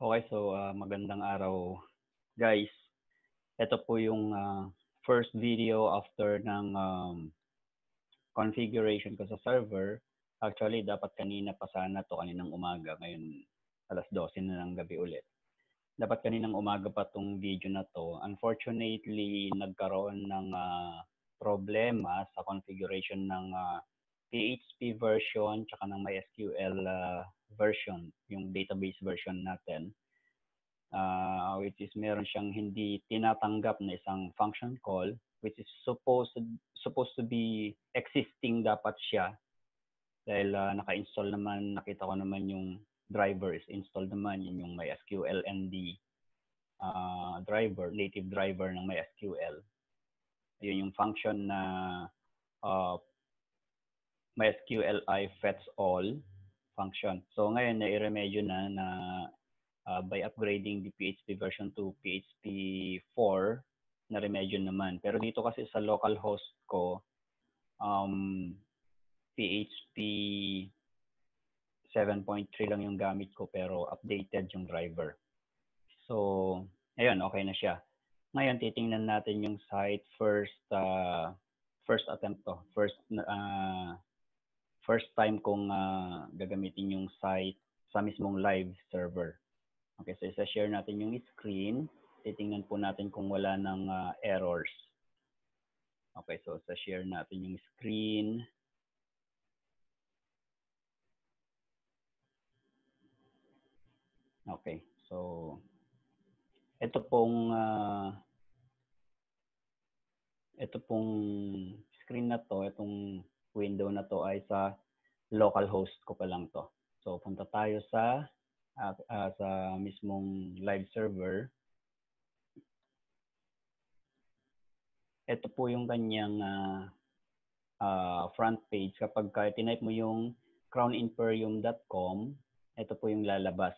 Okay, so magandang araw guys. Ito po yung first video after ng configuration ko sa server. Actually, dapat kanina pa sana to, kaninang umaga. Ngayon, alas 12 na ng gabi ulit. Dapat kaninang umaga pa tong video na to. Unfortunately, nagkaroon ng problema sa configuration ng PHP version tsaka ng MySQL version, yung database version natin. Which is meron siyang hindi tinatanggap na isang function call, which is supposed to be existing dapat siya dahil naka-install naman, nakita ko naman yung driver is installed naman, yun yung MySQL ND driver, native driver ng MySQL. Yun yung function na MySQLi fetch all function. So ngayon na-remedyo na by upgrading the PHP version to PHP 4 na remedyo naman. Pero dito kasi sa local host ko, PHP 7.3 lang yung gamit ko pero updated yung driver. So, ayun, okay na siya. Ngayon, titingnan natin yung site first attempt to. First time kong gagamitin yung site sa mismong live server. Okay, so isa-share natin yung screen. Titingnan po natin kung wala ng errors. Okay, so isa-share natin yung screen. Okay, so ito pong screen na to, itong window na to ay sa local host ko pa lang to. So punta tayo sa mismong live server. Ito po yung kanyang front page. Kapag tinype mo yung crownimperium.com, ito po yung lalabas.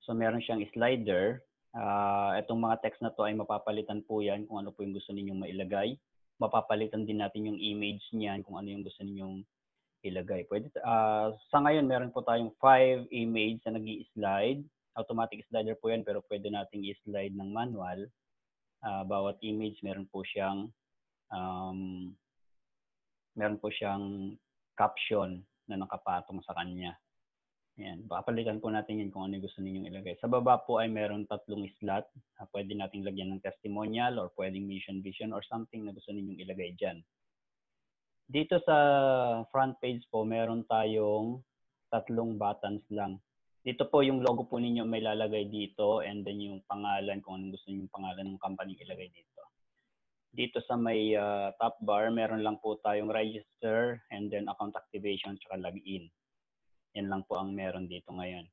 So meron siyang slider. Itong mga text na to ay mapapalitan po yan kung ano po yung gusto ninyong mailagay. Mapapalitan din natin yung image niyan kung ano yung gusto ninyong ilagay. Pwede, sa ngayon, meron po tayong 5 image na nag-i-slide. Automatic slider po yan, pero pwede nating i-slide ng manual. Bawat image, meron po siyang caption na nakapatong sa kanya. Ayan, papalitan po natin yun kung ano gusto ninyong ilagay. Sa baba po ay meron 3 slot. Pwede nating lagyan ng testimonial or pwedeng mission vision or something na gusto ninyong ilagay dyan. Dito sa front page po, meron tayong 3 buttons lang. Dito po yung logo po ninyo may lalagay dito and then yung pangalan kung anong gusto niyo yung pangalan ng company ilagay dito. Dito sa may top bar, meron lang po tayong register and then account activation tsaka login. Yan lang po ang meron dito ngayon.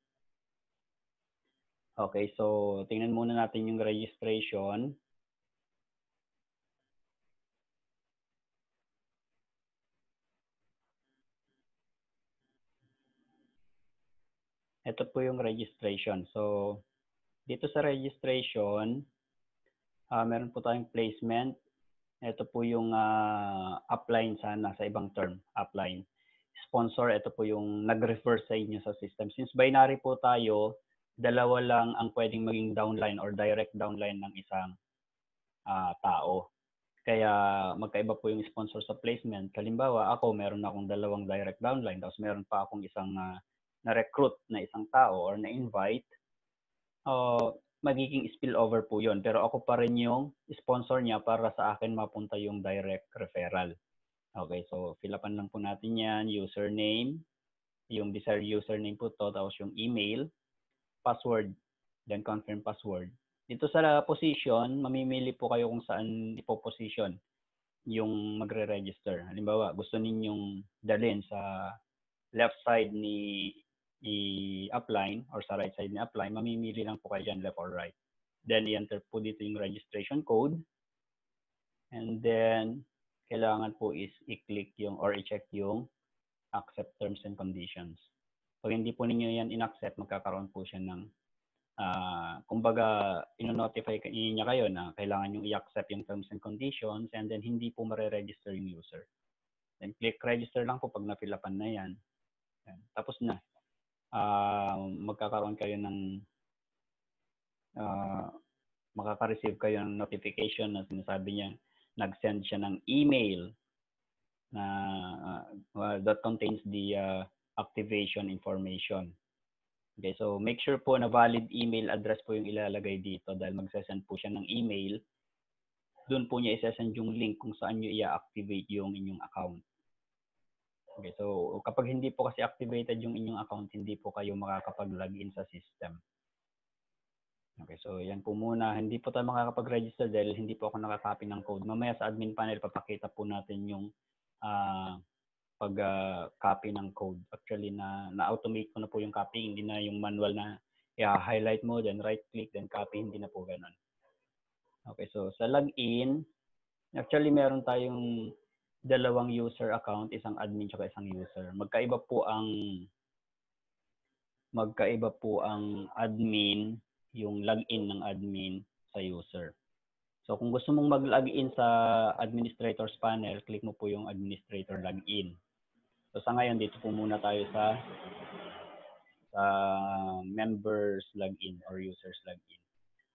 Okay, so tingnan muna natin yung registration. Ito po yung registration. So, dito sa registration, meron po tayong placement. Ito po yung upline sana sa ibang term, upline. Sponsor, ito po yung nag-refer sa inyo sa system. Since binary po tayo, dalawa lang ang pwedeng maging downline or direct downline ng isang tao. Kaya magkaiba po yung sponsor sa placement. Halimbawa, ako meron akong 2 direct downline, tapos meron pa akong isang na-recruit na isang tao or na-invite. Magiging spillover po yun. Pero ako pa rin yung sponsor niya para sa akin mapunta yung direct referral. Okay, so fill upan lang po natin yan. Username, yung desired username po to, tapos yung email, password, then confirm password. Dito sa position, mamimili po kayo kung saan ipo-position yung magre-register. Halimbawa, gusto ninyong dalhin sa left side ni upline or sa right side ni upline, mamimili lang po kayo dyan, left or right. Then, i-enter po dito yung registration code. And then, kailangan po is i-click yung or i-check yung accept terms and conditions. Pag hindi po ninyo yan in-accept, magkakaroon po siya ng kumbaga, ino-notify niya kayo na kailangan yung i-accept yung terms and conditions and then hindi po mare-register yung user. Then click register lang po pag na-fill-upan na yan. Tapos na. Magkakaroon kayo ng makaka-receive kayo ng notification na sinasabi niya nag-send siya ng email na that contains the activation information. Okay, so make sure po na valid email address po yung ilalagay dito dahil magsasend po siya ng email. Doon po niya isasend yung link kung saan niyo i-activate yung inyong account. Okay, so kapag hindi po kasi activated yung inyong account, hindi po kayo makakapag-login sa system. Okay, so yan po muna. Hindi po tayo makakapag-register dahil hindi po ako nakakopy ng code. Mamaya sa admin panel, papakita po natin yung pag-copy ng code. Actually, na-automate ko na po yung copy. Hindi na yung manual na i-highlight mo, then right-click, then copy. Hindi na po ganun. Okay, so sa login, actually meron tayong dalawang user account, isang admin at isang user. Magkaiba po ang admin, yung login ng admin sa user. So kung gusto mong mag-login sa administrator's panel, click mo po yung administrator login. So sa ngayon, dito po muna tayo sa members login or users login.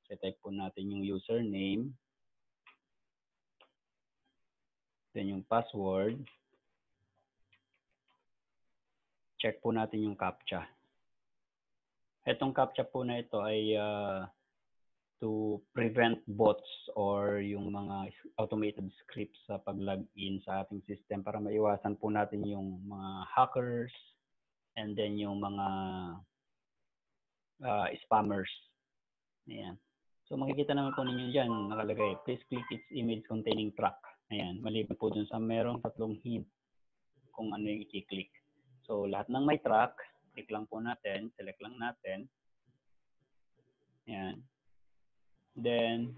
So type po natin yung username, then yung password, check po natin yung CAPTCHA. Itong CAPTCHA po na ito ay to prevent bots or yung mga automated scripts sa pag-login sa ating system para maiwasan po natin yung mga hackers and then yung mga spammers. Ayan. So makikita naman po ninyo dyan, nakalagay, please click its image containing track. Ayan, maliban po dun sa merong 3 hint kung ano yung i-click. So lahat ng may track, click lang po natin, select lang natin. Ayan. Then,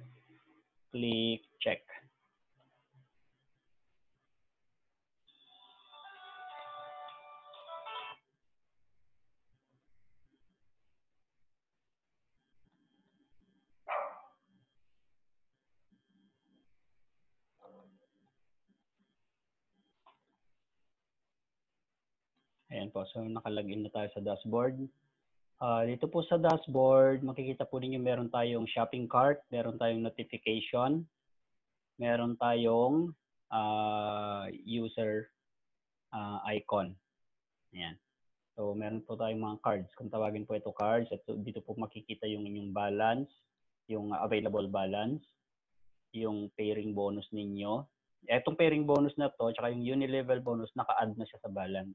click check. Ayan po, so nakalagin na tayo sa dashboard. Dito po sa dashboard, makikita po ninyo meron tayong shopping cart, meron tayong notification, meron tayong user icon. Ayan. So meron po tayong mga cards. Kung tawagin po ito cards, at dito po makikita yung inyong balance, yung available balance, yung pairing bonus ninyo. Etong pairing bonus na to, tsaka yung unilevel bonus, naka-add na siya sa balance.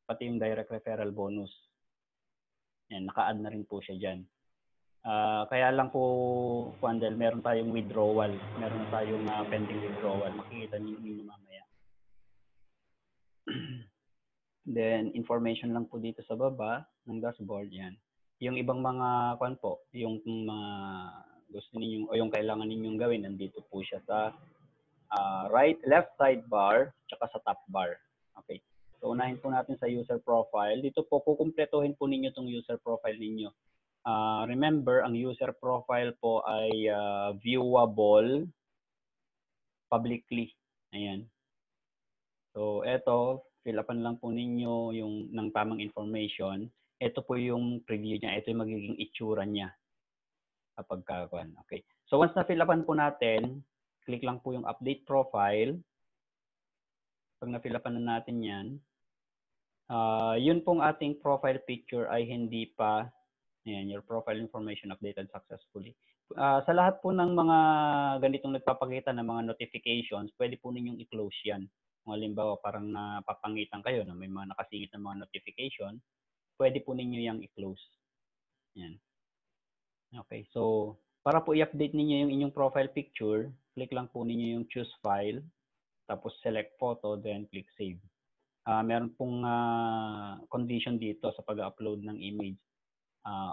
Pati yung direct referral bonus. Yan, naka-add na rin po siya dyan. Kaya lang po, Wandel, meron tayong withdrawal. Meron tayong pending withdrawal. Makikita niyo mamaya. Then, information lang po dito sa baba ng dashboard. Yan. Yung ibang mga, yung mga gusto ninyong, o yung kailangan ninyong gawin, nandito po siya sa left sidebar, tsaka sa top bar. Okay. So, unahin po natin sa user profile. Dito po, kukumpletohin po ninyo itong user profile ninyo. Remember, ang user profile po ay viewable publicly. Ayan. So, eto, fill upan lang po ninyo yung ng tamang information. Ito po yung preview niya. Ito yung magiging itsura niya kapag kakuan. Okay. So, once na fill upan po natin, click lang po yung update profile. Pag na-fill upan na natin yan, yun pong ating profile picture ay hindi pa, ayan, your profile information updated successfully. Sa lahat po ng mga ganitong nagpapakita ng mga notifications, pwede po ninyong i-close yan. Kung halimbawa parang napapangitan kayo na may mga nakasingit na mga notification, pwede po ninyo yung i-close. Yan. Okay, so para po i-update ninyo yung inyong profile picture, click lang po ninyo yung choose file, tapos select photo, then click save. Meron pong condition dito sa pag-upload ng image.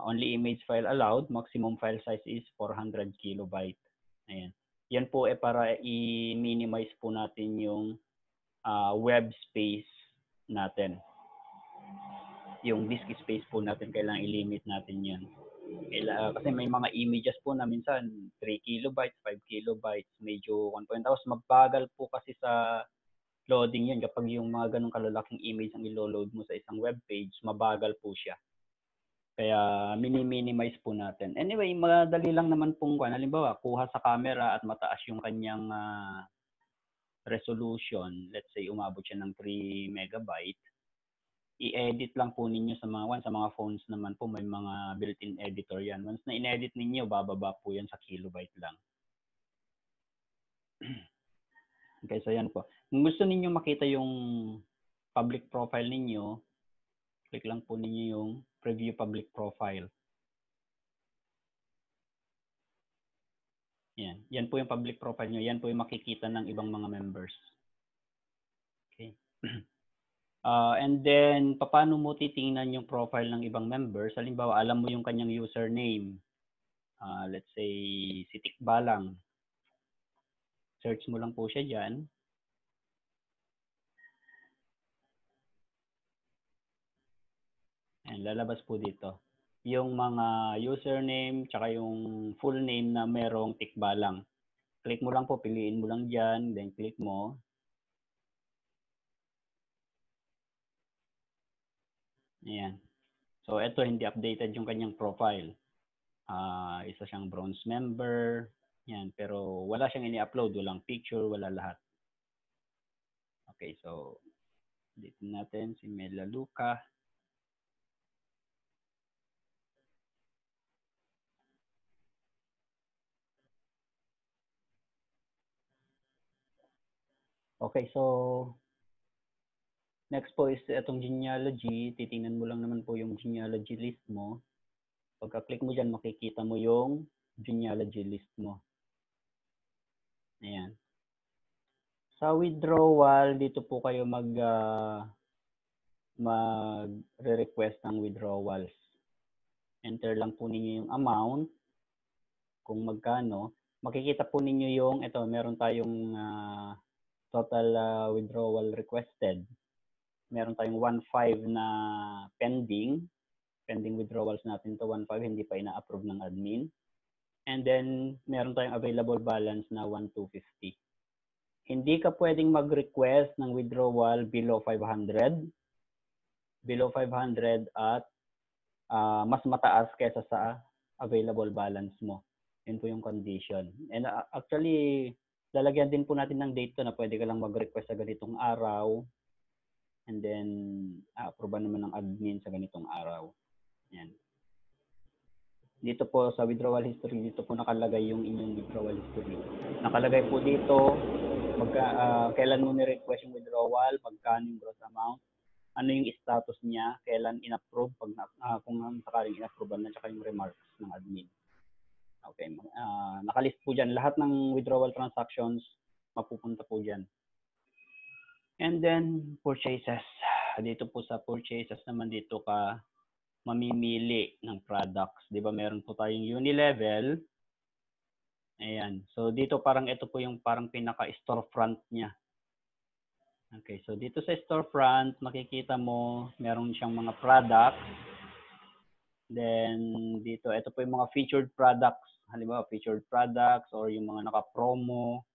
Only image file allowed, maximum file size is 400 kilobyte. Ayan. Yan po para i-minimize po natin yung web space natin. Yung disk space po natin, kailangan i-limit natin yan. Kasi may mga images po na minsan 3 kilobytes, 5 kilobytes, medyo 1.0. Magbagal po kasi sa loading yun. Kapag yung mga ganong kalalaking image ang ilo-load mo sa isang web page, mabagal po siya. Kaya mini-minimize po natin. Anyway, madali lang naman pong halimbawa, kuha sa camera at mataas yung kanyang resolution. Let's say umabot siya ng 3 megabyte. I-edit lang po ninyo sa mga phones naman po, may mga built-in editor yan. Once na in-edit ninyo, bababa po yan sa kilobyte lang. Okay, so yan po. Kung gusto ninyo makita yung public profile ninyo, click lang po ninyo yung preview public profile. Yan. Yan po yung public profile nyo. Yan po yung makikita ng ibang mga members. Okay. And then, paano mo titingnan yung profile ng ibang members? Halimbawa, alam mo yung kanyang username. Let's say, si Tikbalang. Search mo lang po siya dyan. And lalabas po dito yung mga username tsaka yung full name na merong Tikbalang. Click mo lang po, piliin mo lang dyan, then click mo. Ayan. So, ito hindi updated yung kanyang profile. Isa siyang bronze member. Yan, pero wala siyang ini-upload, walang picture, wala lahat. Okay, so dito natin si Mela Luca. Okay, so next po is itong genealogy. Titingnan mo lang naman po yung genealogy list mo. Pagka-click mo dyan, makikita mo yung genealogy list mo. Ayan. Sa withdrawal, dito po kayo mag-request ng withdrawals. Enter lang po ninyo yung amount, kung magkano. Makikita po ninyo yung, ito, meron tayong total withdrawal requested. Meron tayong 1.5 na pending withdrawals natin to 1.5, hindi pa ina-approve ng admin. And then, meron tayong available balance na 1,250. Hindi ka pwedeng mag-request ng withdrawal below 500. Below 500 at mas mataas kaysa sa available balance mo. Yun po yung condition. And actually, lalagyan din po natin ng date to na pwede ka lang mag-request sa ganitong araw. And then, approve naman ng admin sa ganitong araw. Yan. Dito po sa withdrawal history, dito po nakalagay yung inyong withdrawal history. Nakalagay po dito, kailan mo ni-request yung withdrawal, magkano yung gross amount, ano yung status niya, kailan in-approve, kung sakaling in-approve na, tsaka yung remarks ng admin. Okay, nakalist po dyan. Lahat ng withdrawal transactions, mapupunta po dyan. And then, purchases. Dito po sa purchases naman, dito ka mamimili ng products. Di ba meron po tayong Unilevel. Ayan. So, dito parang ito po yung parang pinaka-storefront niya. Okay, so dito sa storefront, makikita mo, meron siyang mga products. Then, dito, ito po yung mga featured products. Halimbawa, featured products or yung mga naka-promo.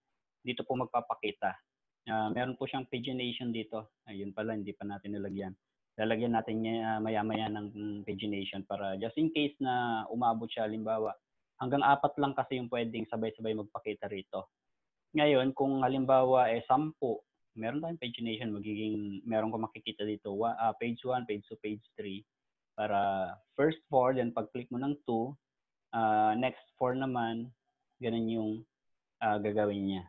Dito po magpapakita. Meron po siyang pagination dito. Ayun pala, hindi pa natin nilagyan. Lalagyan natin niya maya-maya ng pagination para just in case na umabot siya, halimbawa, hanggang 4 lang kasi yung pwedeng sabay-sabay magpakita rito. Ngayon, kung halimbawa 10, meron tayong pagination, meron ko makikita dito, page 1, page 2, page 3, para first 4, then pag-click mo ng 2, next 4 naman, ganun yung gagawin niya.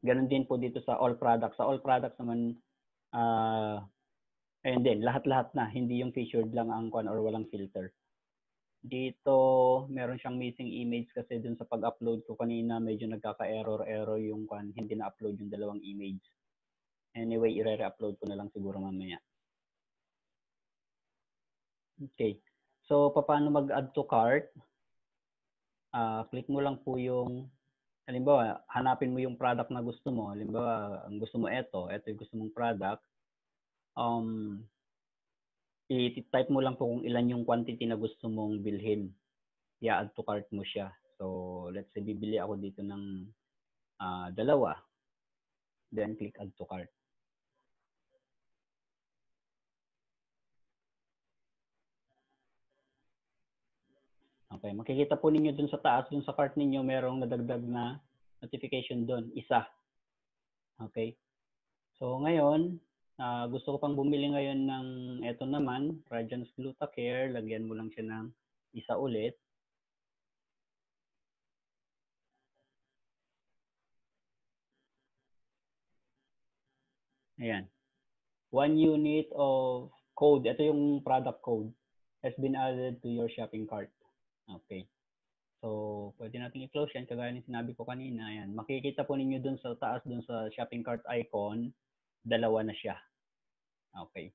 Ganun din po dito sa all products. Sa all products naman, ayun din, lahat-lahat na, hindi yung featured lang ang or walang filter. Dito, meron siyang missing image kasi dun sa pag-upload ko kanina, medyo nagkaka-error yung hindi na-upload yung dalawang image. Anyway, i-re-upload ko na lang siguro mamaya. Okay. So, paano mag-add to cart? Click mo lang po yung, halimbawa, hanapin mo yung product na gusto mo. Halimbawa, ang gusto mo ito yung gusto mong product. I-type mo lang po kung ilan yung quantity na gusto mong bilhin. I-add to cart mo siya. So, let's say, bibili ako dito ng 2. Then, click add to cart. Okay, makikita po ninyo dun sa taas, dun sa cart ninyo, merong nadagdag na notification dun, isa. Okay. So ngayon, gusto ko pang bumili ngayon ng eto naman, Radiance Glutacare. Lagyan mo lang siya ng isa ulit. Ayan. 1 unit of code. Ito yung product code has been added to your shopping cart. Okay. So, pwede natin i-close yan. Kagaya ng sinabi ko kanina. Ayan. Makikita po ninyo dun sa taas, dun sa shopping cart icon, dalawa na siya. Okay.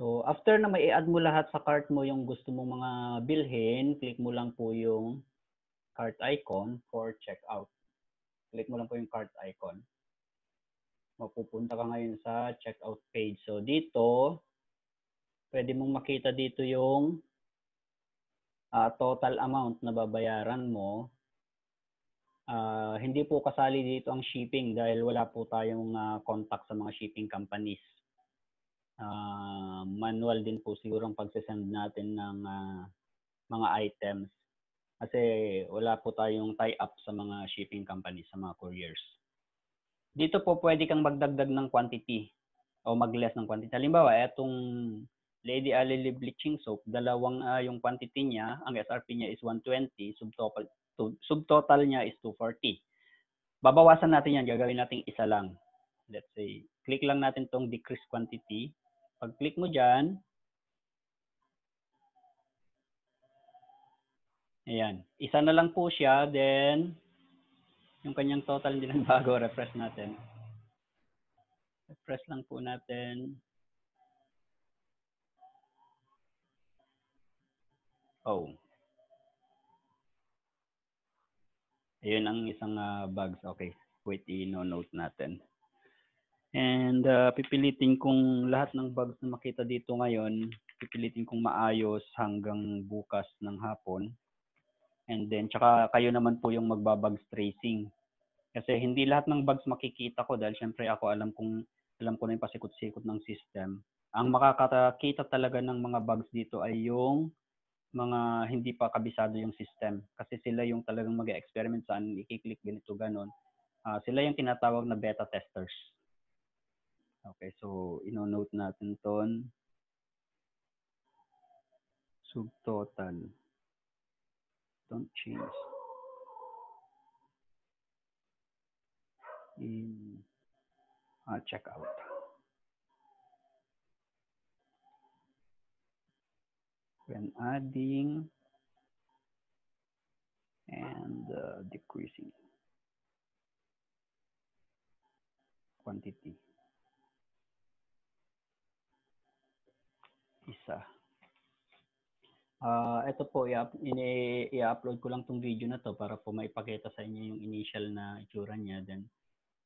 So, after na mai-add mo lahat sa cart mo yung gusto mong mga bilhin, click mo lang po yung cart icon for checkout. Click mo lang po yung cart icon. Mapupunta ka ngayon sa checkout page. So, dito, pwede mong makita dito yung total amount na babayaran mo. Hindi po kasali dito ang shipping dahil wala po tayong contact sa mga shipping companies. Manual din po siguro ang pagsisend natin ng mga items kasi wala po tayong tie-up sa mga shipping companies, sa mga couriers. Dito po pwede kang magdagdag ng quantity o mag-less ng quantity. Halimbawa, etong Lady Alley Bleaching Soap, dalawang yung quantity niya, ang SRP niya is 120, subtotal niya is 240. Babawasan natin yan, gagawin natin isa lang. Let's say, click lang natin tong decrease quantity. Pag click mo dyan, ayan, isa na lang po siya, then yung kanyang total hindi nagbago, refresh natin. Refresh lang po natin. Oh. Ayun ang isang bags. Okay, wait, i-note natin. And pipilitin kong lahat ng bags na makita dito ngayon, pipilitin kong maayos hanggang bukas ng hapon. And then, tsaka kayo naman po yung magbabags tracing. Kasi hindi lahat ng bags makikita ko dahil syempre ako alam ko na yung pasikot-sikot ng system. Ang makakakita talaga ng mga bags dito ay yung mga hindi pa kabisado yung system. Kasi sila yung talagang mag-experiment saan i-click ganito ganon. Sila yung tinatawag na beta testers. Okay, so ino-note natin ton. Subtotal. Don't change. In checkout. When adding and decreasing quantity. Isa. Ito po, i-upload ko lang tong video na to para po maipakita sa inyo yung initial na itsura niya. Then,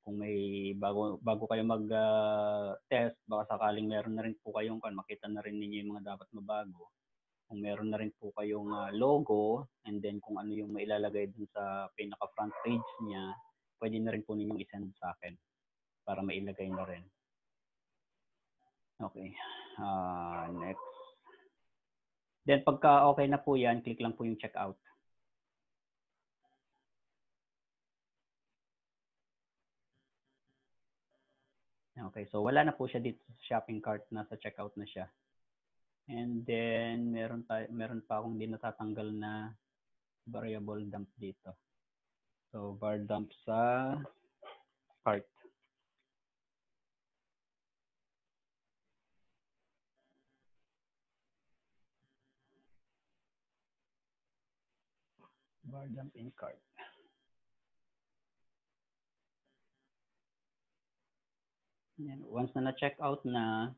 kung may bago kayo mag-test, baka sakaling meron na rin po kayong makita na rin ninyo yung mga dapat mabago. Kung meron na rin po kayong logo, and then kung ano yung mailalagay dun sa pinaka-front page niya, pwede na rin po ninyong isend sa akin para mailagay na rin. Okay. Next. Then pagka okay na po yan, click lang po yung checkout. Okay, so wala na po siya dito sa shopping cart, nasa checkout na siya. And then meron pa akong di natatanggal na variable dump dito. So var dump sa cart. Var dump in cart. Yan. Once na na-check out na,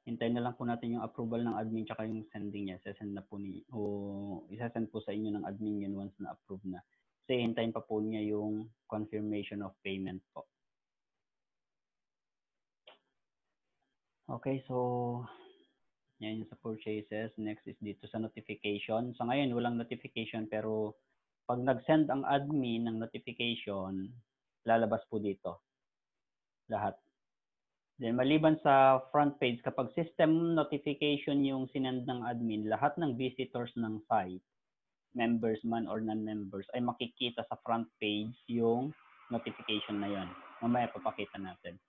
hintayin na lang po natin yung approval ng admin tsaka yung sending niya. Isasend na po isasend po sa inyo ng admin yun once na approve na. Kasi hintayin pa po niya yung confirmation of payment po. Okay, so yan yung sa purchases. Next is dito sa notification. Sa ngayon, walang notification pero pag nag-send ang admin ng notification, lalabas po dito lahat. Then maliban sa front page, kapag system notification yung sinend ng admin, lahat ng visitors ng site, members man or non-members, ay makikita sa front page yung notification na yon. Mamaya papakita natin.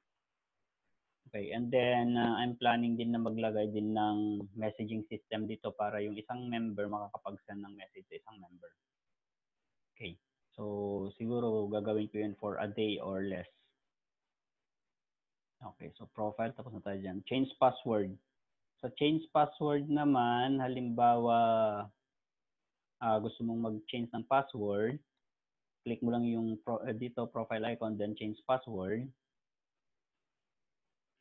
Okay, and then I'm planning din na maglagay din ng messaging system dito para yung isang member makakapag-send ng message sa isang member. Okay, so siguro gagawin ko yun for a day or less. Okay, so profile, tapos na tayo dyan. Change password. Sa change password naman, halimbawa gusto mong mag-change ng password, click mo lang yung dito profile icon, then change password.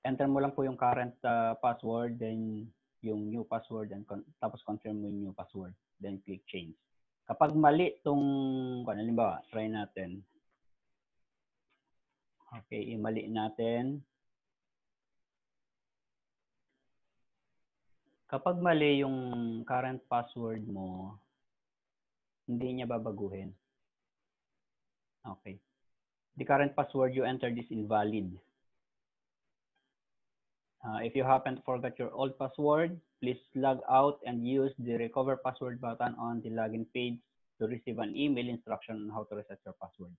Enter mo lang po yung current password, then yung new password, and tapos confirm mo yung new password, then click change. Kapag mali itong, halimbawa, try natin. Okay, imali natin. Kapag mali yung current password mo, hindi niya babaguhin. Okay. The current password you entered is invalid. If you happen to forget your old password, please log out and use the recover password button on the login page to receive an email instruction on how to reset your password.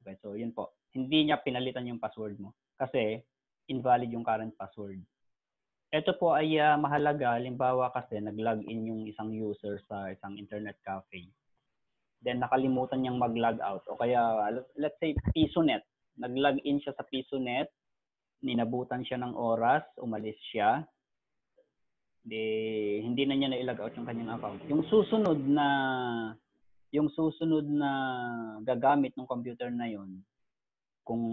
Okay, so yun po. Hindi niya pinalitan yung password mo kasi invalid yung current password. Ito po ay mahalaga, halimbawa kasi nag-login yung isang user sa isang internet cafe. Then nakalimutan niyang mag-log out o kaya let's say PisoNet. Nag-login siya sa PisoNet, ninabutan siya ng oras, umalis siya. Hindi na niya na-log out yung kanyang account. Yung susunod na gagamit ng computer na yon, kung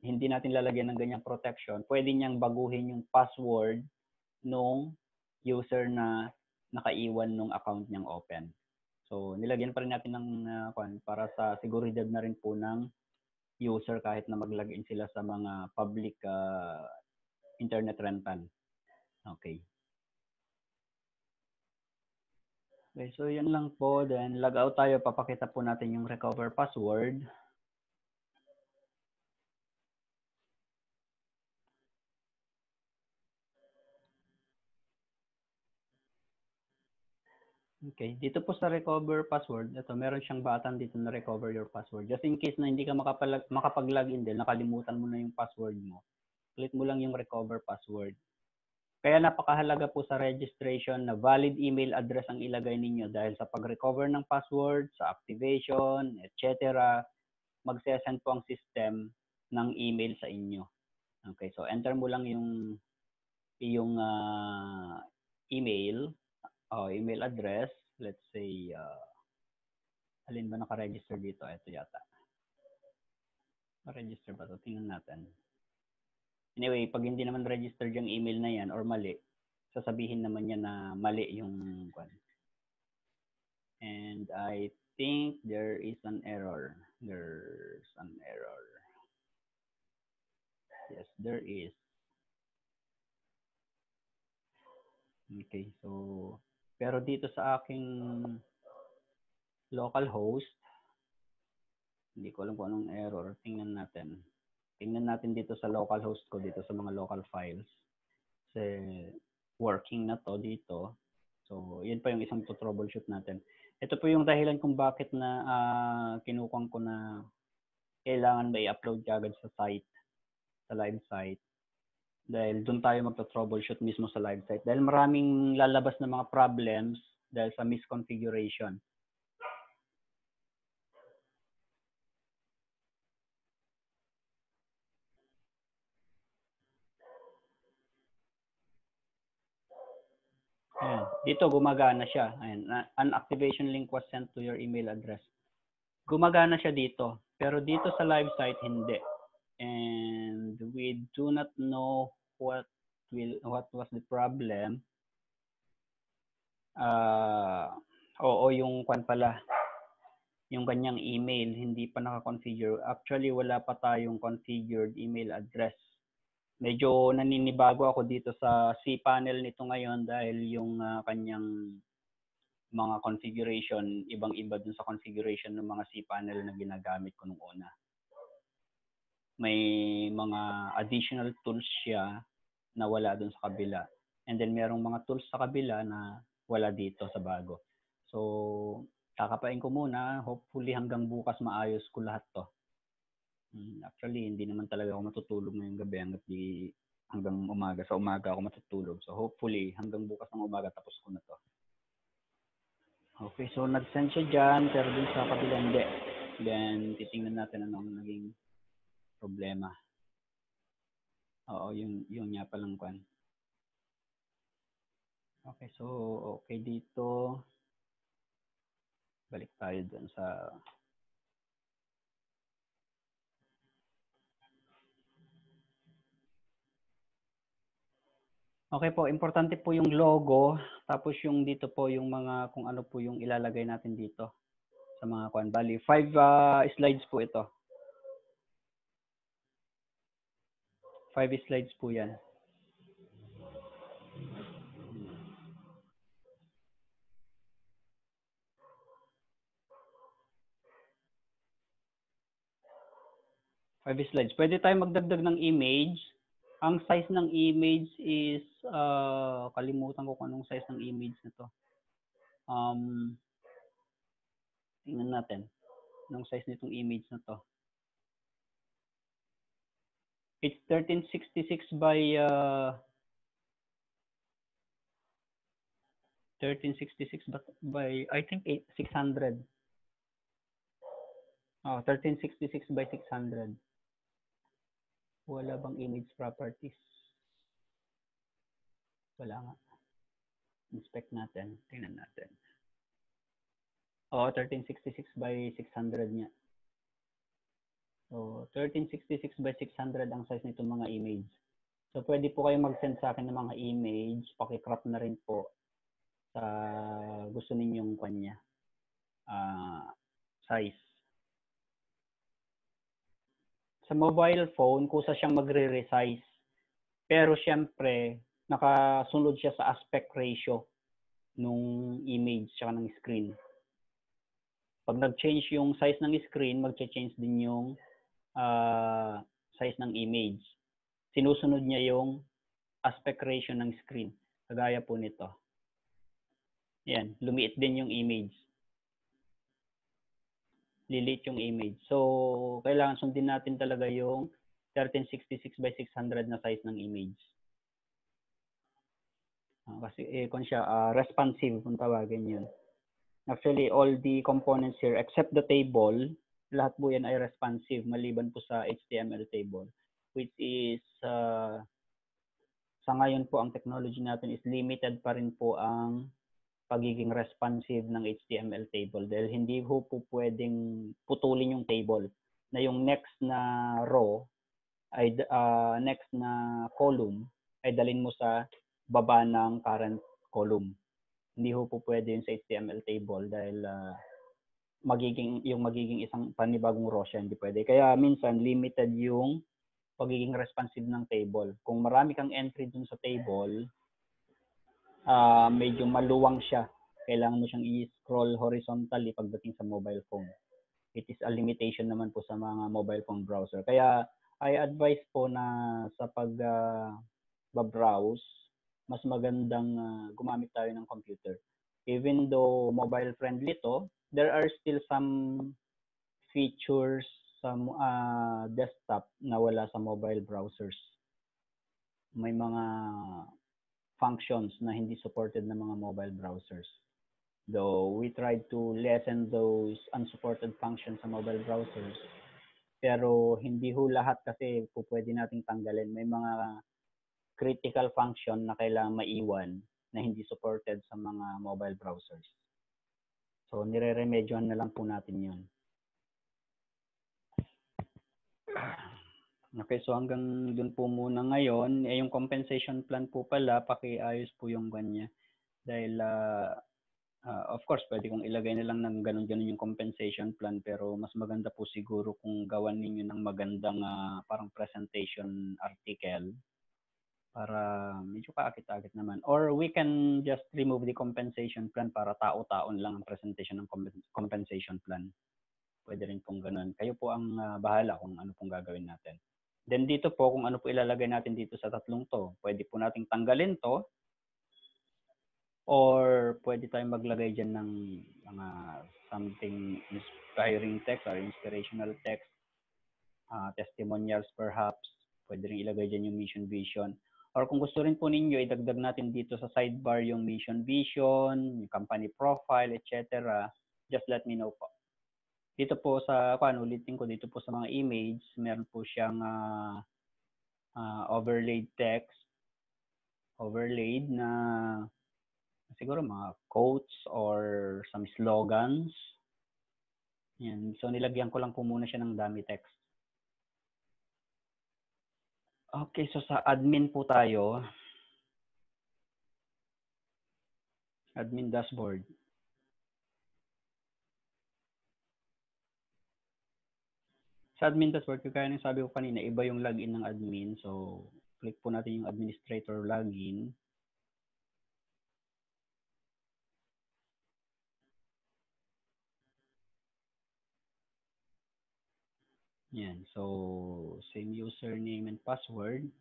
hindi natin lalagyan ng ganyang protection, pwede niyang baguhin yung password nung user na nakaiwan nung account niyang open. So, nilagyan pa rin natin ng para sa seguridad na rin po ng user kahit na mag-login sila sa mga public internet rental. Okay. Okay, so yan lang po. Then, log out tayo. Papakita po natin yung recover password. Okay, dito po sa recover password, ito, meron siyang button dito na recover your password. Just in case na hindi ka makapag-login din, nakalimutan mo na yung password mo, click mo lang yung recover password. Kaya napakahalaga po sa registration na valid email address ang ilagay ninyo dahil sa pag-recover ng password, sa activation, etc., mag-send po ang system ng email sa inyo. Okay, so enter mo lang yung email address. Let's say, alin ba naka-register dito? Ito yata. Naka-register ba ito? Tingnan natin. Anyway, pag hindi naman registered yung email na yan or mali, sasabihin naman niya na mali yung and I think there is an error. There's an error. Yes, there is. Okay, so pero dito sa aking local host, hindi ko alam kung anong error. Tingnan natin. Tingnan natin dito sa local host ko, dito sa mga local files. Kasi working na to dito. So, yun pa yung isang troubleshoot natin. Ito po yung dahilan kung bakit na kinukuha ko na kailangan ba i-upload agad sa site, sa live site. Dahil doon tayo magta-troubleshoot mismo sa live site. Dahil maraming lalabas na mga problems dahil sa misconfiguration. Ayan. Dito gumagana siya. Ayan. An activation link was sent to your email address. Gumagana siya dito. Pero dito sa live site, hindi. And we do not know what was the problem. Oo, yung kwan pala, yung kanyang email, hindi pa naka-configure. Actually, wala pa tayong configured email address. Medyo naninibago ako dito sa cPanel nito ngayon dahil yung kanyang mga configuration, ibang-iba dun sa configuration ng mga cPanel na ginagamit ko nung una. may mga additional tools siya na wala dun sa kabila. And then merong mga tools sa kabila na wala dito sa bago. So, kakapain ko muna. Hopefully hanggang bukas maayos ko lahat to. Actually, hindi naman talaga ako matutulog ngayong gabi hanggang umaga. Sa umaga ako matutulog. So, hopefully hanggang bukas ng umaga tapos ko na to. Okay, so nag-send siya dyan, pero dun sa kabila hindi. Then, titingnan natin anong naging problema. Oo, yung niya palang kwan. Okay, so okay dito. Balik tayo dun sa Okay po, importante po yung logo, tapos yung dito po yung mga kung ano po yung ilalagay natin dito sa mga kwan. Bali, 5 slides po ito. 5 slides po yan. Five slides. Pwede tayo magdagdag ng image. Ang size ng image is, kalimutan ko kung anong size ng image na to. Tingnan natin. Anong size nitong image na to. It's 1366 by 1366 by I think 600. 1366 by 600. Wala bang image properties? Wala nga. Inspect natin. Tingnan natin. 1366 by 600 niya. So, 1366 by 600 ang size nitong mga image. So, pwede po kayong mag-send sa akin ng mga image. Paki-crop na rin po sa gusto ninyong kanya. Size. Sa mobile phone, kusa siyang magre-resize. Pero, syempre, nakasunod siya sa aspect ratio nung image tsaka ng screen. Pag nag-change yung size ng screen, mag-change din yung size ng image. Sinusunod niya yung aspect ratio ng screen. Kagaya po nito. Yan, lumiit din yung image. Lilit yung image. So, kailangan sundin natin talaga yung 1366 by 600 na size ng image. Kasi kung siya, responsive kung tawagin yun. Actually, all the components here, except the table, lahat po yan ay responsive, maliban po sa HTML table, which is, sa ngayon po, ang technology natin is limited pa rin po ang pagiging responsive ng HTML table dahil hindi po pwedeng putulin yung table na yung next na row ay next na column ay dalin mo sa baba ng current column. Hindi po pwede yun sa HTML table dahil magiging isang panibagong row siya, hindi pwede. Kaya minsan limited yung pagiging responsive ng table. Kung marami kang entry dun sa table, medyo maluwang siya. Kailangan mo siyang i-scroll horizontally pagdating sa mobile phone. It is a limitation naman po sa mga mobile phone browser. Kaya I advise po na sa pag-browse, mas magandang gumamit tayo ng computer. Even though mobile friendly to, there are still some features sa desktop na wala sa mobile browsers. May mga functions na hindi supported ng mga mobile browsers. Though we tried to lessen those unsupported functions sa mobile browsers, pero hindi ho lahat kasi po pwede nating tanggalin. May mga critical function na kailangan maiwan na hindi supported sa mga mobile browsers. So, nire-remedyohan na lang po natin yun. Okay, so hanggang dun po muna ngayon. Yung compensation plan po pala, pakiayos po yung kanya. Dahil, of course, pwede kong ilagay na lang ng ganun-ganun yung compensation plan, pero mas maganda po siguro kung gawan ninyo ng magandang parang presentation article para medyo kaakit-akit naman. Or we can just remove the compensation plan para tao-taon lang ang presentation ng compensation plan. Pwede rin pong ganun. Kayo po ang bahala kung ano pong gagawin natin. Then dito po, kung ano po ilalagay natin dito sa tatlong to, pwede po nating tanggalin to, or pwede tayong maglagay dyan ng mga something inspiring text or inspirational text, testimonials perhaps. Pwede rin ilagay dyan yung mission vision. Or kung gusto rin po ninyo, idagdag natin dito sa sidebar yung mission vision, yung company profile, etc. Just let me know po. Dito po sa, ulitin ko, dito po sa mga image, meron po siyang overlaid text, overlaid na siguro mga quotes or some slogans. Yan. So, nilagyan ko lang po muna siya ng dummy text. Okay, so sa admin po tayo. Admin dashboard. Sa admin dashboard, kaya nang sabi ko kanina, iba yung login ng admin. So, click po natin yung administrator login. Yan. So, same username and password.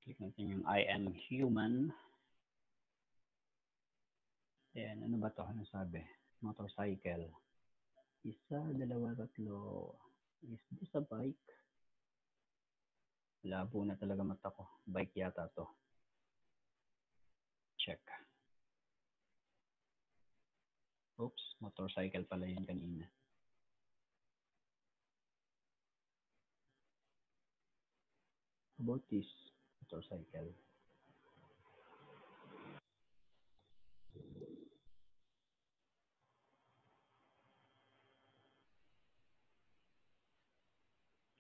Click natin yung I am human. Yan. Ano ba to? Ano sabi? Motorcycle. Isa, dalawa, tatlo. Is this a bike? Labo na talaga mata ko. Bike yata to. Check. Oops, motorcycle pala yun kanina. About this motorcycle.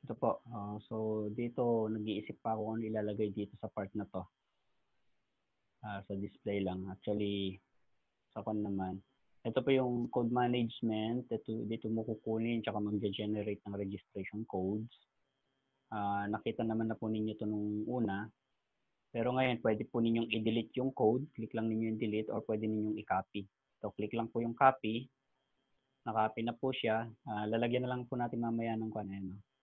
Ito po. So, dito, nag-iisip pa ako kung ilalagay dito sa part na to. Sa display lang. Actually, sa kon naman. Ito po yung code management. Dito mo kukunin tsaka mag-generate ng registration codes. Nakita naman na po ninyo ito nung una. Pero ngayon, pwede po ninyong i-delete yung code. Click lang ninyo yung delete or pwede ninyong i-copy. So, click lang po yung copy. Na-copy na po siya. Lalagyan na lang po natin mamaya ng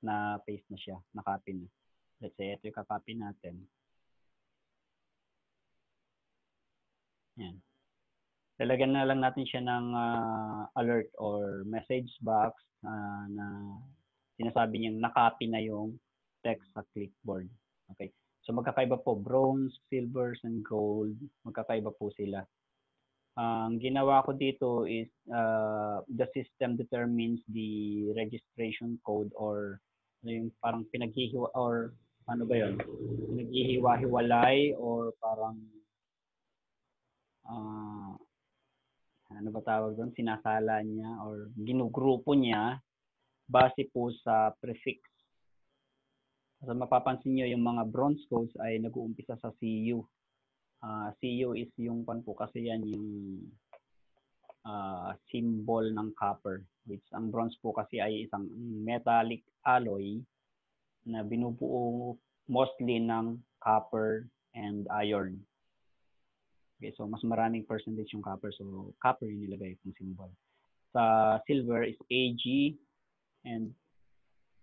na paste na siya. Na-copy na. Let's say, ito yung ka-copy natin. Yan. Lalagyan na lang natin siya ng alert or message box na sinasabi niyang na-copy na yung text sa clipboard. Okay. So magkakaiba po, bronze, silvers, and gold. Magkakaiba po sila. Ang ginawa ko dito is the system determines the registration code or yung parang pinaghihiwa or ano ba yun? Pinaghihiwa-hiwalay or parang ano ba tawag doon? Sinasala niya or ginugrupo niya base po sa prefix. So mapapansin niyo yung mga bronze codes ay nag-uumpisa sa CU. CU is yung po kasi yan yung symbol ng copper, which ang bronze po kasi ay isang metallic alloy na binubuo mostly ng copper and iron. Okay, so mas maraming percentage yung copper, so copper yung nilagay yung symbol. Sa silver is AG and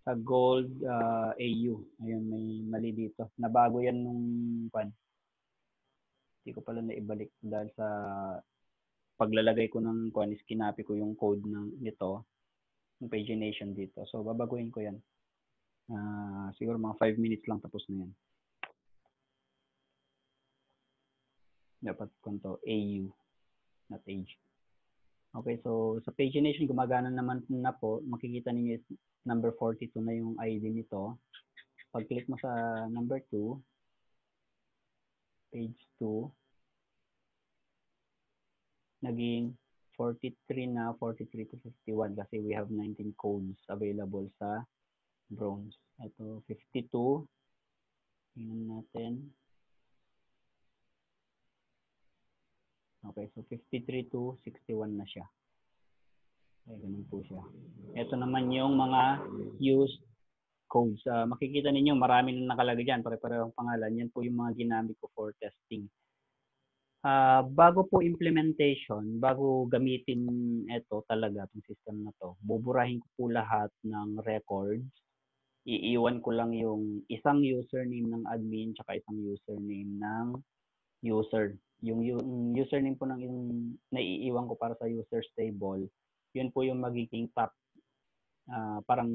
sa gold AU. Ayun, may mali dito. Nabago yan nung hindi ko pala naibalik dahil sa paglalagay ko ng is kinapi ko yung code nito, ng pagination dito. So, babaguhin ko yan. Siguro mga 5 minutes lang tapos na yan. Dapat ko AU, not age. Okay, so sa pagination, gumagana naman na po. Makikita ninyo is number 42 na yung ID nito. Pag-click mo sa number 2, page 2, naging 43 na, 43 to 51 kasi we have 19 codes available sa bronze. Ito, 52. Tingnan natin. Okay, so 53 to 61 na siya. Okay, ganun po siya. Ito naman yung mga used codes. Makikita ninyo, marami na nakalagay dyan. Pare-parehong pangalan. Yan po yung mga ginamit ko for testing. Bago po implementation, bago gamitin ito talaga, itong system na to, buburahin ko po lahat ng records. Iiwan ko lang yung isang username ng admin tsaka isang username ng user. Yung username po ng yung naiiwan ko para sa users table, yun po yung magiging top, parang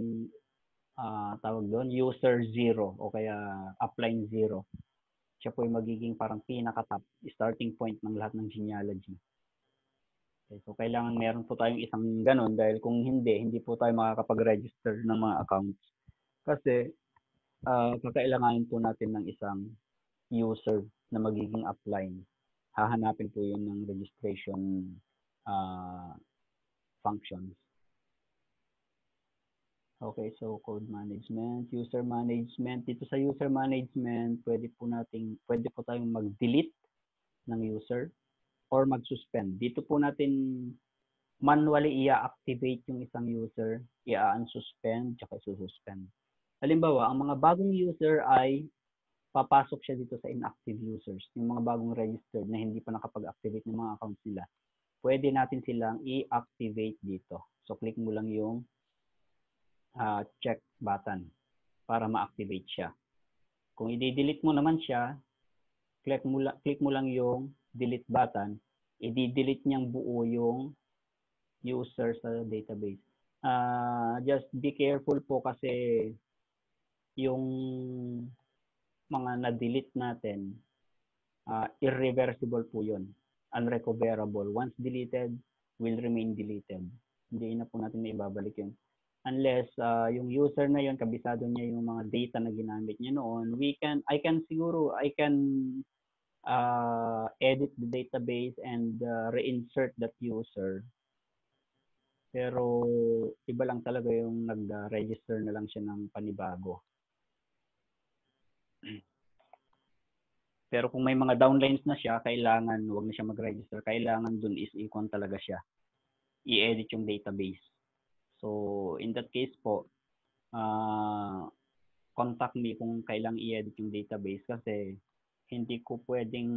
tawag doon, user 0 o kaya upline 0. Siya po yung magiging parang pinaka-top starting point ng lahat ng genealogy. Okay, so kailangan meron po tayong isang ganun dahil kung hindi po tayo makakapag-register ng mga accounts. Kasi kakailanganin po natin ng isang user na magiging upline. Hahanapin po yun ng registration functions. Okay, so code management, user management. Dito sa user management, pwede po tayong mag-delete ng user or mag-suspend. Dito po natin manually i-activate yung isang user, i-unsuspend, tsaka i-suspend. Halimbawa, ang mga bagong user ay papasok siya dito sa inactive users, yung mga bagong registered na hindi pa nakapag-activate ng mga accounts nila. Pwede natin silang i-activate dito. So, click mo lang yung check button para ma-activate siya. Kung i-delete mo naman siya, click mo lang yung delete button, i-delete niyang buo yung user sa database. Just be careful po kasi yung mga na-delete natin, irreversible po yun. Unrecoverable. Once deleted, will remain deleted. Hindi na po natin na ibabalik yun. Unless yung user na yun, kabisado niya yung mga data na ginamit niya noon, I can edit the database and reinsert that user. Pero iba lang talaga yung nag-register na lang siya ng panibago. Pero kung may mga downlines na siya, kailangan wag na siya mag-register. Kailangan dun is i-con talaga siya. I-edit yung database. So, in that case po, contact me kung kailang i-edit yung database kasi hindi ko pwedeng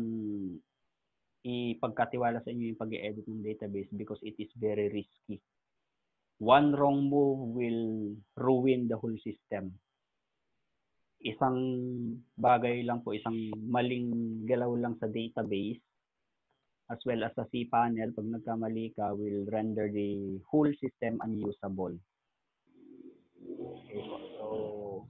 ipagkatiwala sa inyo yung pag-i-edit ng database because it is very risky. One wrong move will ruin the whole system. Isang bagay lang po, isang maling galaw lang sa database as well as sa cPanel, pag nagkamali ka, will render the whole system unusable. Okay, so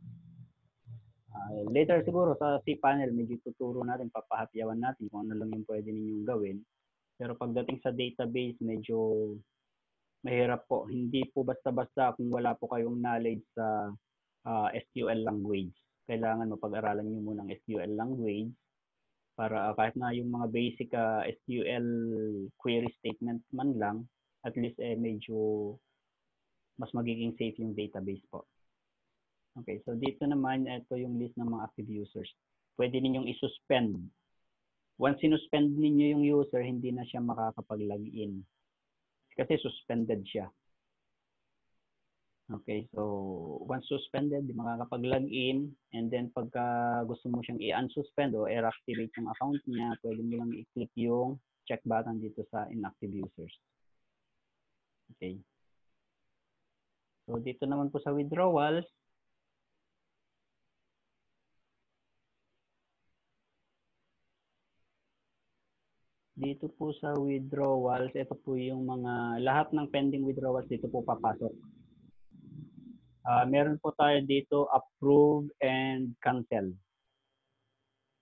later siguro sa cPanel, medyo tuturo natin, papahapyawan natin kung ano lang yung pwede ninyong gawin. Pero pagdating sa database, medyo mahirap po. Hindi po basta-basta kung wala po kayong knowledge sa SQL language. Kailangan mapag-aralan nyo muna ng SQL language para kahit na yung mga basic SQL query statement man lang, at least medyo mas magiging safe yung database po. Okay, so dito naman, ito yung list ng mga active users. Pwede ninyong i-suspend. Once sinuspend ninyo yung user, hindi na siya makakapag-login. Kasi suspended siya. Okay, so once suspended, di makakapag-login, and then pagka gusto mo siyang i-unsuspend o i-reactivate yung account niya, pwede mo lang i-click yung check button dito sa inactive users. Okay. So dito naman po sa withdrawals, dito po sa withdrawals, ito po yung mga, lahat ng pending withdrawals dito po papasok. Meron po tayo dito approve and cancel.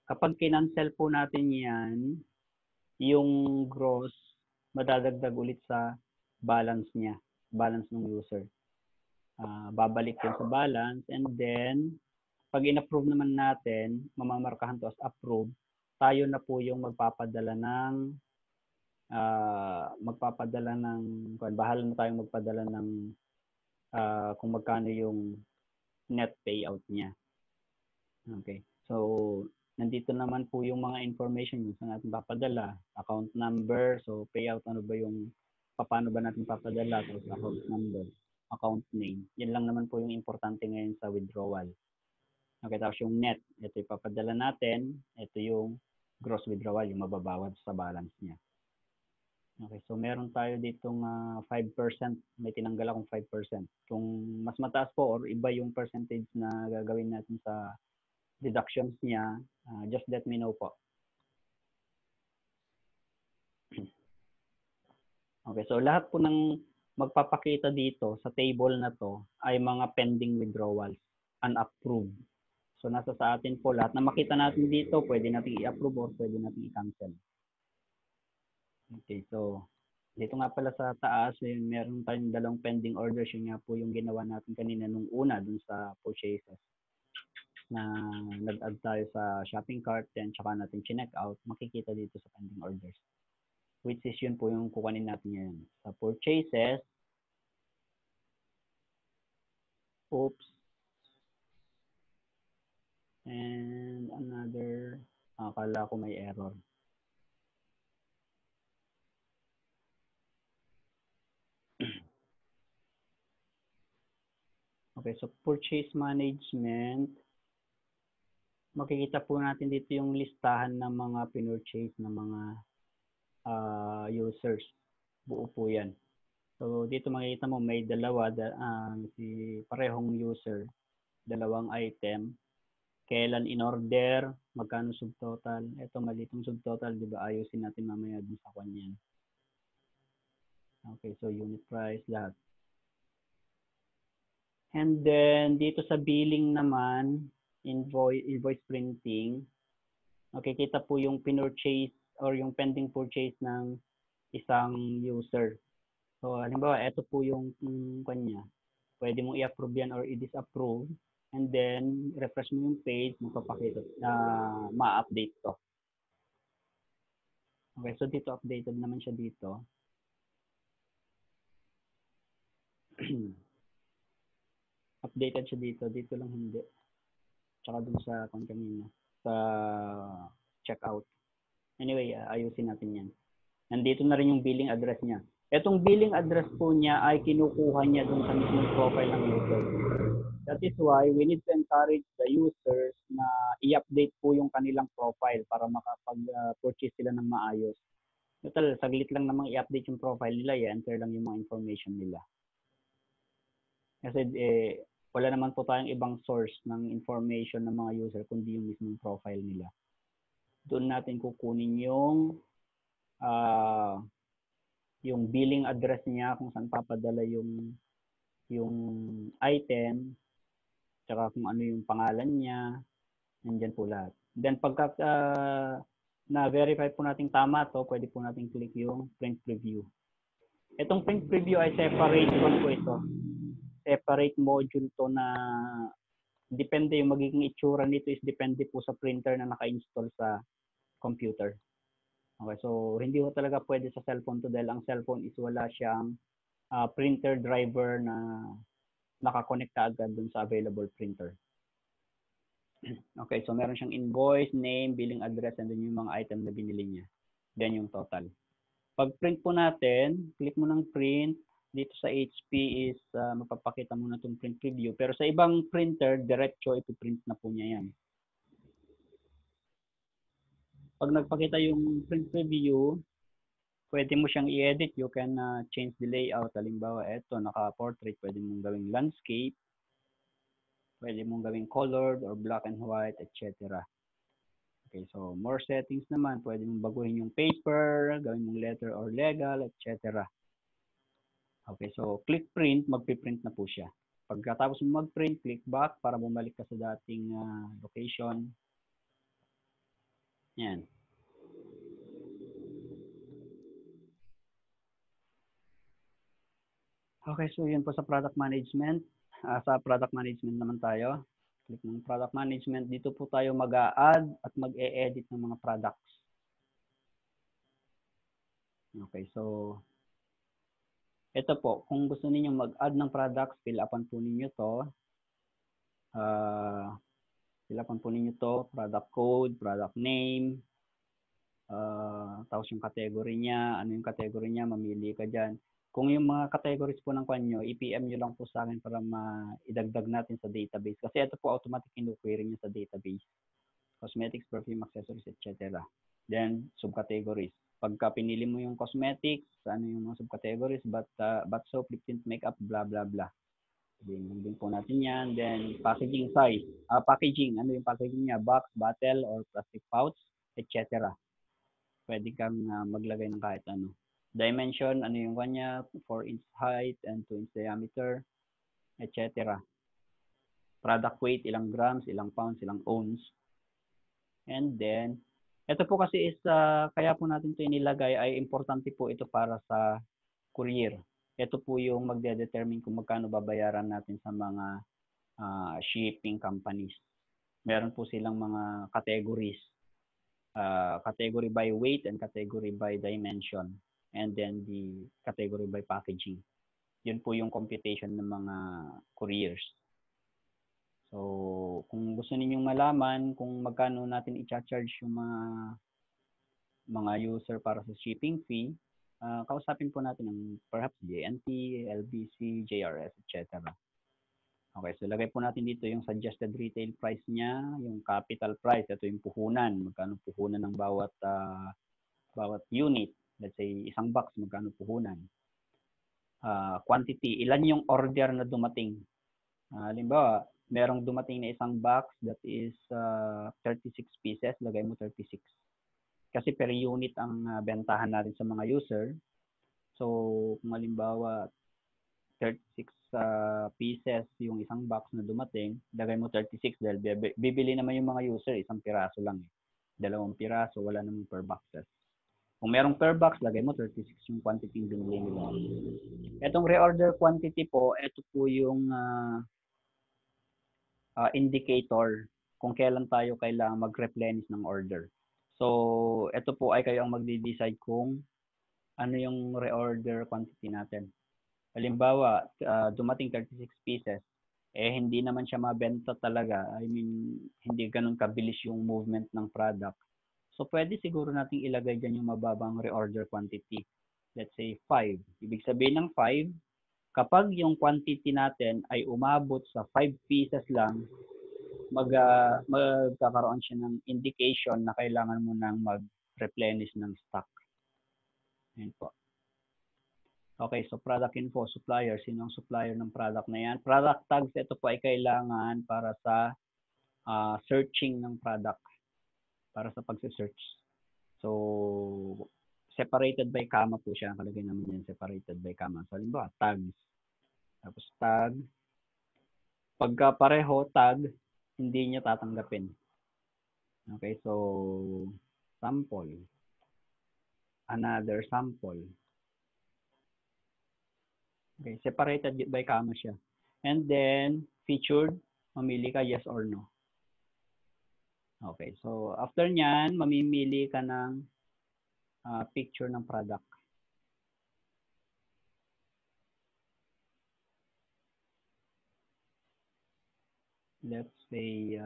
Kapag kinancel po natin yan, yung gross madadagdag ulit sa balance niya, balance ng user. Babalik din sa balance, and then pag in-approve naman natin, mamamarkahan to as approved, tayo na po yung magpapadala ng bahala na tayong magpadala ng kung magkano yung net payout niya. Okay. So, nandito naman po yung mga information yung saan natin papadala, account number, so payout ano ba yung, paano ba natin papadala, tapos account number, account name. Yan lang naman po yung importante ngayon sa withdrawal. Okay, tapos yung net, ito ipapadala natin, ito yung gross withdrawal, yung mababawad sa balance niya. Okay, so meron tayo ditong 5%, may tinanggal akong 5%. Kung mas mataas po or iba yung percentage na gagawin natin sa deductions niya, just let me know po. Okay, so lahat po ng magpapakita dito sa table na to ay mga pending withdrawals, unapproved. So nasa sa atin po lahat na makita natin dito, pwede natin i-approve or pwede natin i-cancel. Okay, so dito nga pala sa taas, meron tayong dalawang pending orders. Yun nga po yung ginawa natin kanina nung una dun sa purchases na nag-add tayo sa shopping cart, then tsaka natin chinek out, makikita dito sa pending orders. Which is yun po yung kukunin natin ngayon. Sa purchases, oops, and another, akala ko may error. Okay, so purchase management, makikita po natin dito yung listahan ng mga pinurchase ng mga users. Buo po yan. So dito makikita mo may dalawa, si parehong user, dalawang item, kailan in order, magkano subtotal. Ito malitong subtotal, di ba? Ayusin natin mamaya dun sa kanya. Okay, so unit price, lahat. And then dito sa billing naman, invoice printing, makikita po yung pinurchase or yung pending purchase ng isang user. So halimbawa, ito po yung kanya. Pwede mong i-approve yan or i-disapprove. And then, refresh mo yung page, magpapakita na ma-update to. Okay, so dito updated naman siya dito. Updated siya dito. Dito lang hindi. Tsaka dun sa kanina. Sa checkout. Anyway, ayusin natin yan. Nandito na rin yung billing address niya. Etong billing address po niya ay kinukuha niya dun sa mismong profile ng user. That is why we need to encourage the users na i-update po yung kanilang profile para makapag-purchase sila ng maayos. Total, saglit lang namang i-update yung profile nila, i-enter lang yung mga information nila. Kasi wala naman po tayong ibang source ng information ng mga user kundi yung mismong profile nila. Doon natin kukunin yung billing address niya, kung saan papadala yung item, tsaka kung ano yung pangalan niya, nandyan po lahat. Then pagka na-verify po natin tama to, pwede po natin click yung print preview. Itong print preview ay separate po ito. Separate module to na depende yung magiging itsura nito is depende po sa printer na naka-install sa computer. Okay, so hindi ko talaga pwede sa cellphone to dahil ang cellphone is wala siyang printer driver na nakakonekta agad dun sa available printer. Okay, so meron siyang invoice, name, billing address, and then yung mga item na binili niya. Then yung total. Pag print po natin, click mo ng print. Dito sa HP is mapapakita mo na itong print preview. Pero sa ibang printer, diretso ipiprint na po niya yan. Pag nagpakita yung print preview, pwede mo siyang i-edit. You can change the layout. Halimbawa, ito, naka-portrait. Pwede mong gawing landscape. Pwede mong gawing colored or black and white, etc. Okay, so more settings naman. Pwede mong baguhin yung paper, gawin mong letter or legal, etc. Okay, so click print, magpiprint na po siya. Pagkatapos mo mag-print, click back para bumalik ka sa dating location. Yan. Okay, so yun po sa product management. Sa product management naman tayo. Click ng product management. Dito po tayo mag-a-add at mag-e-edit ng mga products. Okay, so ito po, kung gusto niyo mag-add ng products, fill upan po ninyo to. Fill upan po ninyo to, product code, product name, tapos yung category niya, ano yung category niya, mamili ka dyan. Kung yung mga categories po ng kanyo, i-PM nyo lang po sa akin para idagdag natin sa database. Kasi ito po automatic in-query nyo sa database. cosmetics, perfume, accessories, etc. Then, subcategories. Pagka pinili mo yung cosmetics, ano yung mga subcategories, bath soap, lip tint, makeup, blah, blah, blah. Din po natin yan. Then, packaging size. Packaging, ano yung packaging niya? Box, bottle, or plastic pouch, etc. Pwede kang maglagay ng kahit ano. Dimension, ano yung kanya, 4-inch height and 2-inch diameter, etc. Product weight, ilang grams, ilang pounds, ilang ounce. And then, ito po kasi is, kaya po natin ito inilagay ay importante po ito para sa courier. Ito po yung magde-determine kung magkano babayaran natin sa mga shipping companies. Meron po silang mga categories. Category by weight and category by dimension. And then the category by packaging. Yun po yung computation ng mga couriers. So, kung gusto ninyong malaman kung magkano natin i-charge yung mga user para sa shipping fee, kausapin po natin ng perhaps JNT, LBC, JRS, etc. Okay, so lagay po natin dito yung suggested retail price niya, yung capital price, ito yung puhunan, magkano puhunan ng bawat unit. Let's say, isang box, magkano puhunan. Quantity, ilan yung order na dumating. Halimbawa, merong dumating na isang box that is 36 pieces, lagay mo 36. Kasi per unit ang bentahan natin sa mga user. So, kung halimbawa 36 pieces yung isang box na dumating, lagay mo 36 dahil bibili naman yung mga user, isang piraso lang. 2 piraso, wala naman per boxes. Kung merong per box, lagay mo 36 yung quantity yung binili nila. Etong reorder quantity po, ito po yung indicator kung kailan tayo kailangan mag-replenish ng order. So, ito po ay kayo ang magde-decide kung ano yung reorder quantity natin. Halimbawa, dumating 36 pieces, hindi naman siya mabenta talaga. I mean, hindi ganun kabilis yung movement ng product. So, pwede siguro nating ilagay dyan yung mababang reorder quantity. Let's say 5. Ibig sabihin ng 5, kapag yung quantity natin ay umabot sa 5 pieces lang, magkakaroon siya ng indication na kailangan mo nang mag-replenish ng stock. Ayan po. Okay, so product info, supplier. Sino ang supplier ng product na yan? Product tags, ito po ay kailangan para sa searching ng product. Para sa pag-search. So, separated by comma po siya. Nakalagay naman yan, separated by comma. So, halimbawa, tags. Tapos tag. Pagka pareho, tag, hindi niya tatanggapin. Okay, so, sample. Another sample. Okay, separated by comma siya. And then, featured, mamili ka yes or no. Okay, so after nyan, mamimili ka ng picture ng product. Let's say,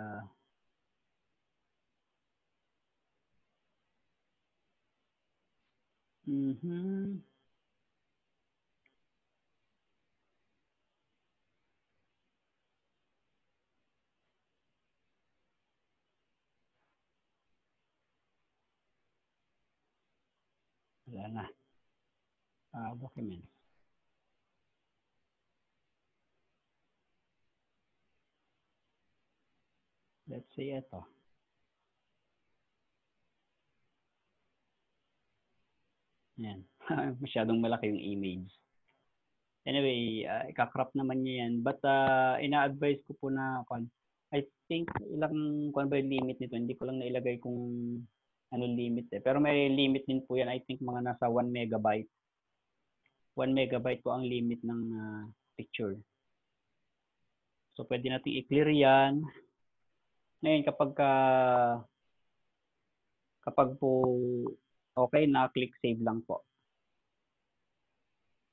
wala na. Documents. Let's say ito. Yan. Masyadong malaki yung image. Anyway, ikakrop naman niya yan. But ina-advise ko po na, I think ilang ba yung limit nito. Hindi ko lang nailagay kung anong limit eh. Pero may limit din po yan. I think mga nasa 1 megabyte. 1 megabyte po ang limit ng picture. So, pwede natin i-clear yan. Ngayon, kapag po okay na, click save lang po.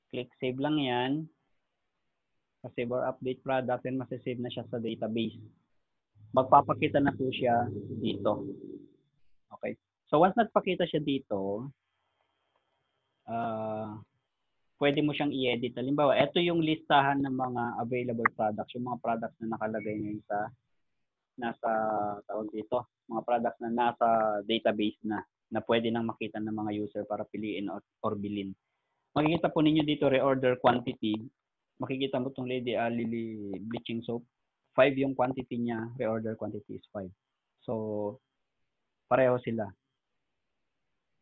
Click save lang yan. Save or update product, and masasave na siya sa database. Magpapakita na po siya dito. Okay. So, once nagpakita siya dito, pwede mo siyang i-edit. Halimbawa, ito yung listahan ng mga available products, yung mga products na nakalagay ngayon sa nasa tawag dito, mga products na nasa database na pwede nang makita ng mga user para piliin or bilhin. Makikita po ninyo dito reorder quantity. Makikita mo itong Lily bleaching soap. 5 yung quantity niya, reorder quantity is 5. So, pareho sila.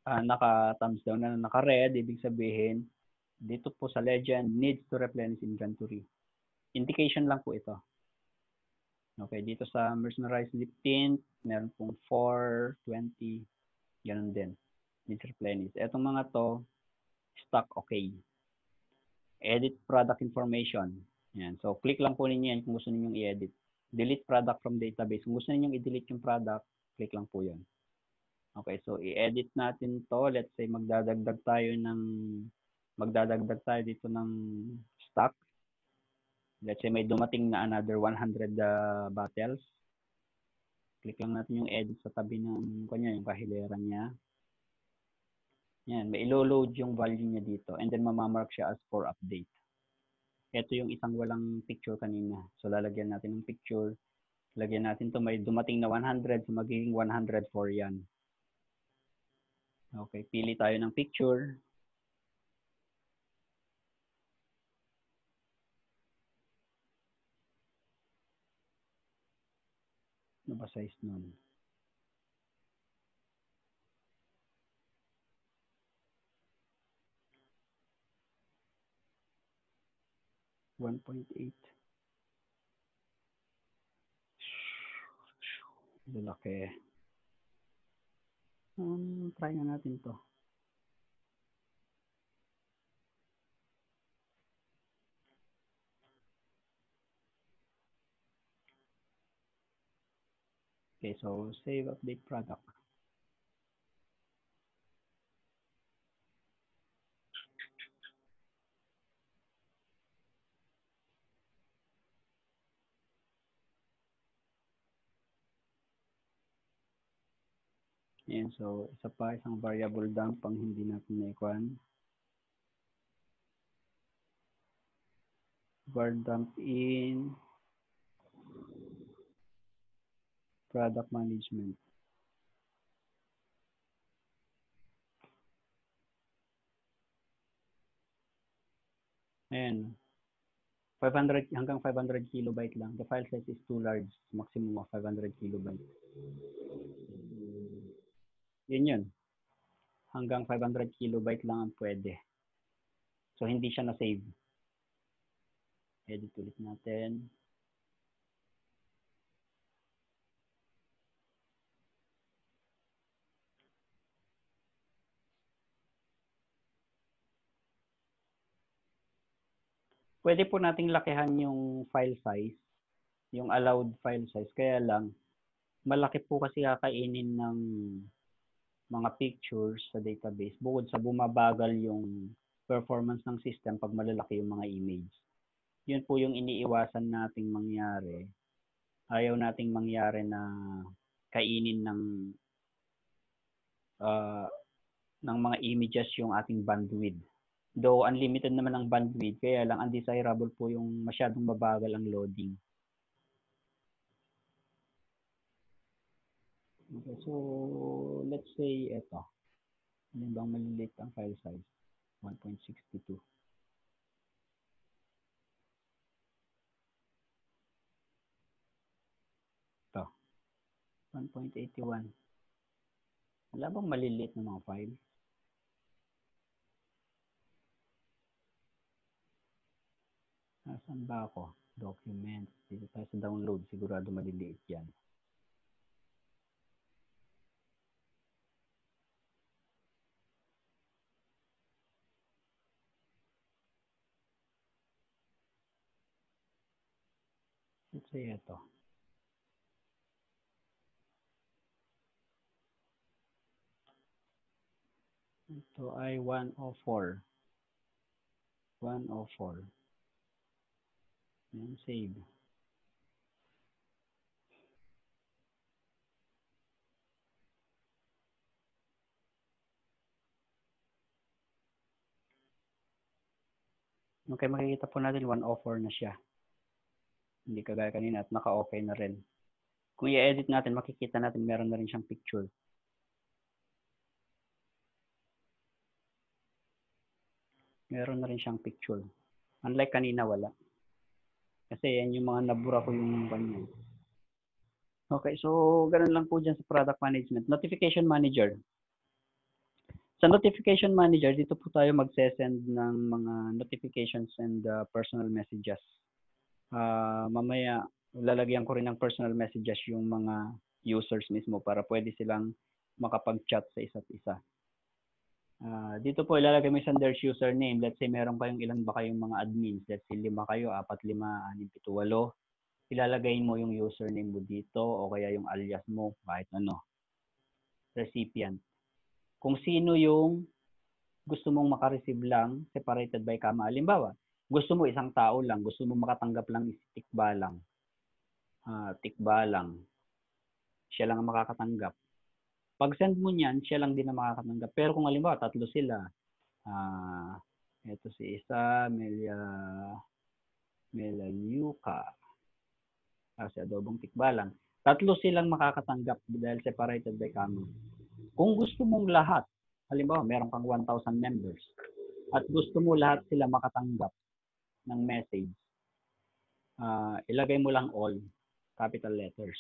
Naka-thumbs down na naka-red, ibig sabihin, dito po sa legend, needs to replenish inventory. Indication lang po ito. Okay, dito sa mercenarized lip tint, meron pong 4, 20, ganun din. Needs replenish. Etong mga to, stock okay. Edit product information. Yan. So, click lang po ninyo yan kung gusto ninyong i-edit. Delete product from database. Kung gusto ninyong i-delete yung product, click lang po yan. Okay, so i-edit natin to. Let's say magdadagdag tayo dito ng stock. Let's say may dumating na another 100 bottles. Click lang natin yung edit sa tabi ng yung kahilera niya. Yan, may ilo-load yung value niya dito and then mamamark siya as for update. Ito yung isang walang picture kanina. So lalagyan natin ng picture. Lagyan natin to may dumating na 100, so magiging 104 yan. Okay, pili tayo ng picture. Ano ba size nun? .8. Lalaki. Try na natin to. Okay, so save update product. Ayan, so isa pa, isang variable dump pang hindi natin na-ikuan. Var dump in product management. Ayan. 500 hanggang 500 kilobyte lang. The file size is too large. Maximum of 500 kilobyte. Yun. Hanggang 500 kilobyte lang ang pwede. So, hindi siya na-save. Edit ulit natin. Pwede po nating lakihan yung file size, yung allowed file size. Kaya lang, malaki po kasi kakainin ng mga pictures sa database bukod sa bumabagal yung performance ng system pag malalaki yung mga image. Yun po yung iniiwasan nating mangyari. Ayaw nating mangyari na kainin ng mga images yung ating bandwidth. Though unlimited naman ang bandwidth, kaya lang undesirable po yung masyadong mabagal ang loading. Okay, so let's say ito. Ano bang maliliit ang file size? 1.62. Ito. 1.81. Wala bang maliliit na mga file? Nasaan ba ako? Documents. Dito tayo sa download. Sigurado maliliit yan. Let's say ito. Ito ay 104. 104. Yan, save. Okay, makikita po natin 104 na siya. Hindi kagaya kanina at naka-okay na rin. Kung i-edit natin, makikita natin meron na rin siyang picture. Meron na rin siyang picture. Unlike kanina, wala. Kasi yan yung mga nabura ko yung kanya. Okay, so ganun lang po dyan sa product management. Notification manager. Sa notification manager, dito po tayo mag-send ng mga notifications and personal messages. Mamaya, lalagyan ko rin ng personal messages yung mga users mismo para pwede silang makapag-chat sa isa't isa. Dito po ilalagay mo yung there's username. Let's say meron kayong ilan ba kayong mga admins. Let's say 5 kayo, 4, 5, 6, 7, 8. Ilalagay mo yung username mo dito o kaya yung alias mo, kahit ano. Recipient. Kung sino yung gusto mong makareceive lang, separated by comma. Halimbawa, gusto mo isang tao lang, gusto mo makatanggap lang is tikba lang. Tikba lang. Siya lang ang makakatanggap. Pag send mo niyan, siya lang din ang makakatanggap. Pero kung halimbawa, 3 sila, ito si isa, Melaluka, si Adobong Tikbalang. 3 silang makakatanggap dahil separated by comma. Kung gusto mong lahat, halimbawa, meron kang 1,000 members, at gusto mo lahat sila makatanggap ng message, ilagay mo lang all, capital letters.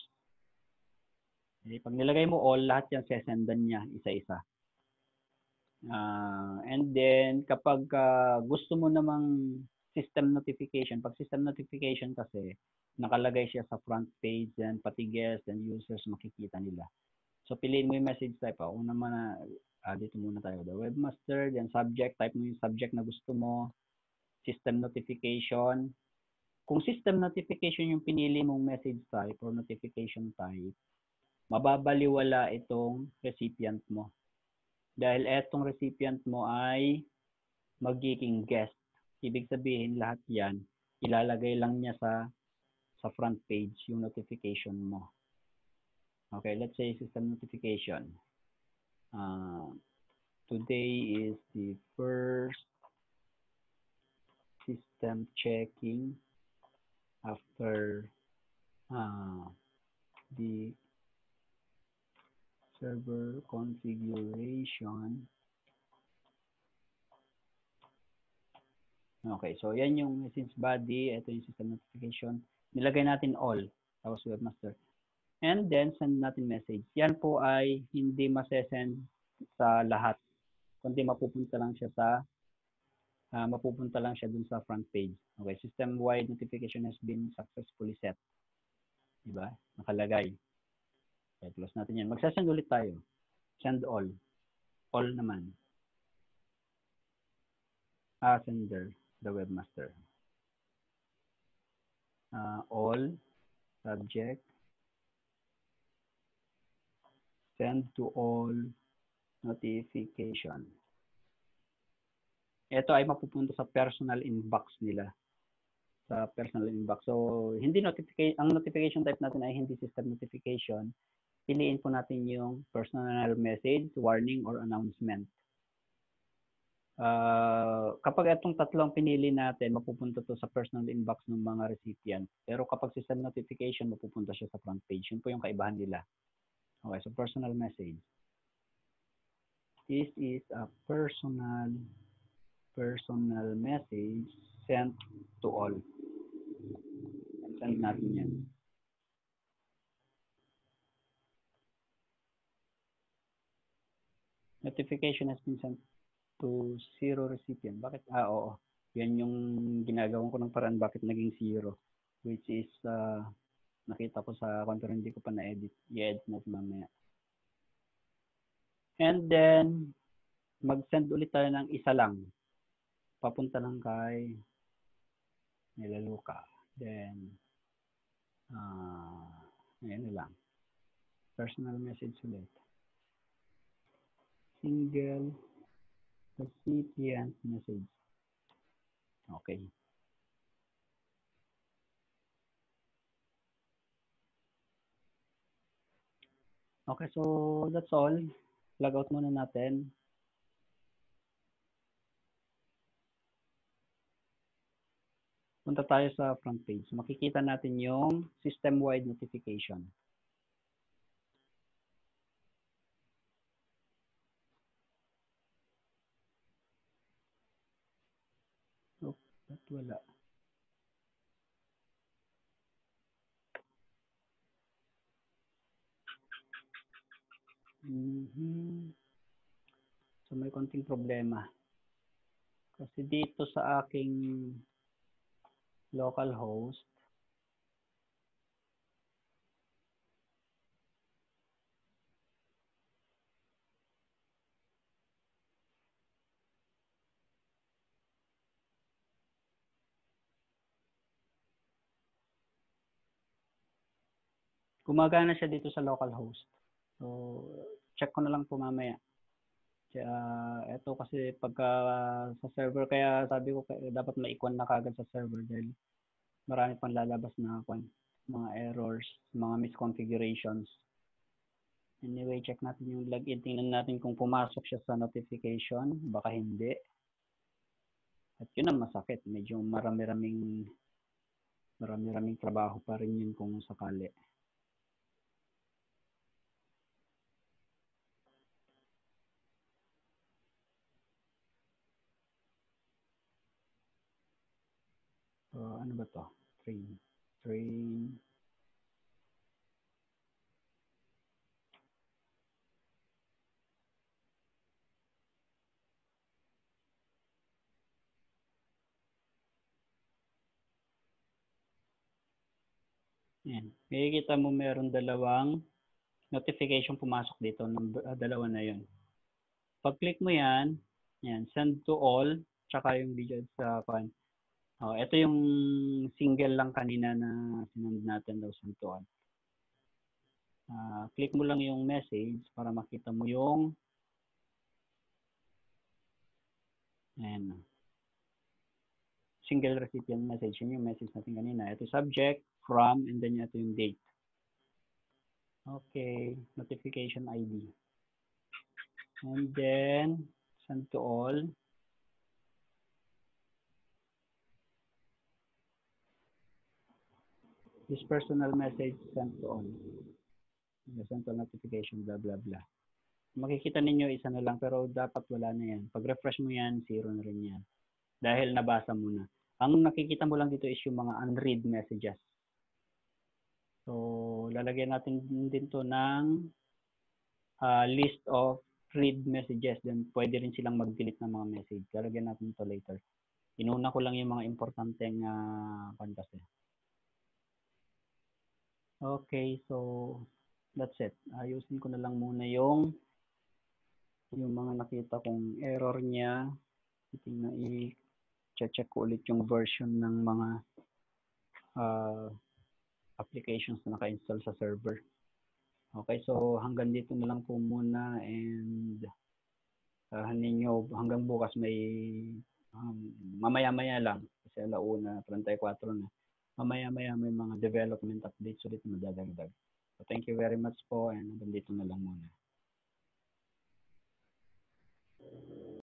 Pag nilagay mo all, lahat yan sesendan niya isa-isa. And then, kapag gusto mo namang system notification, pag system notification kasi, nakalagay siya sa front page, and pati guests and users makikita nila. So, piliin mo yung message type. Ako naman dito muna tayo. The webmaster, then subject, type mo yung subject na gusto mo. System notification. Kung system notification yung pinili mong message type or notification type, mababaliwala itong recipient mo. Dahil etong recipient mo ay magiging guest. Ibig sabihin, lahat yan, ilalagay lang niya sa front page yung notification mo. Okay, let's say system notification. Today is the first system checking after the server configuration. Okay, so yan yung message body, ito yung system notification. Nilagay natin all, tapos webmaster. And then, send natin message. Yan po ay hindi masesend sa lahat, kundi mapupunta lang siya dun sa front page. Okay, system-wide notification has been successfully set. Diba? Nakalagay. Okay, close natin yan. Magsasend ulit tayo. Send all. All naman. Sender, the webmaster. All, subject, send to all notification. Ito ay mapupunta sa personal inbox nila. Sa personal inbox. So, hindi ang notification type natin ay hindi system notification. Piliin po natin yung personal message, warning, or announcement. Kapag itong tatlong pinili natin, mapupunta to sa personal inbox ng mga recipient. Pero kapag system notification, mapupunta siya sa front page. Yun po yung kaibahan nila. Okay, so personal message. This is a personal message sent to all. Send natin yan. Notification has been sent to 0 recipient. Bakit? Oo. Yan yung ginagawa ko ng paraan bakit naging 0. Which is, nakita ko sa counter, hindi ko pa na-edit. I-edit natin mamaya. And then, mag-send ulit tayo ng isa lang. Papunta lang kay Melaluka. Then, ayan na lang. Personal message ulit. Single recipient message. Okay. Okay, so that's all. Log out muna natin. Punta tayo sa front page. Makikita natin yung system-wide notification. Ba't wala? So may konting problema. Kasi dito sa aking localhost, gumagana siya dito sa localhost. So, check ko na lang po mamaya. Ito kasi pagka sa server, kaya sabi ko dapat maikwan na kagad sa server dahil marami pang lalabas na mga errors, mga misconfigurations. Anyway, check natin yung login. Tingnan natin kung pumasok siya sa notification. Baka hindi. At yun ang masakit. Medyo marami-raming trabaho pa rin yun kung sakali. So, ano ba to? Train. Yan. Makikita mo meron dalawang notification pumasok dito. Dalawa na yun. Pag-click mo yan, send to all, tsaka yung digit sa pan. Ito yung single lang kanina na sinend natin daw send to all. Click mo lang yung message para makita mo yung single recipient message. Yun yung message natin kanina. Ito subject, from, and then ito yung date. Okay, notification ID. And then, send to all. This personal message sent to all. Send to notification, blah, blah, blah. Makikita ninyo isa na lang pero dapat wala na yan. Pag refresh mo yan, 0 na rin yan. Dahil nabasa mo na. Ang nakikita mo lang dito is yung mga unread messages. So, lalagyan natin din to ng list of read messages. Then, pwede rin silang mag-delete ng mga message. Lalagyan natin to later. Inuna ko lang yung mga importanteng kasi. Okay, so that's it. Ayusin ko na lang muna yung mga nakita kong error niya. Tingnan, i-check ko ulit yung version ng mga applications na naka-install sa server. Okay, so hanggang dito na lang po muna and ninyo hanggang bukas may mamaya-maya lang kasi 1:34 na. Mamaya-maya may mga development updates ulit na madadagdag. So thank you very much po and hanggang dito na lang muna.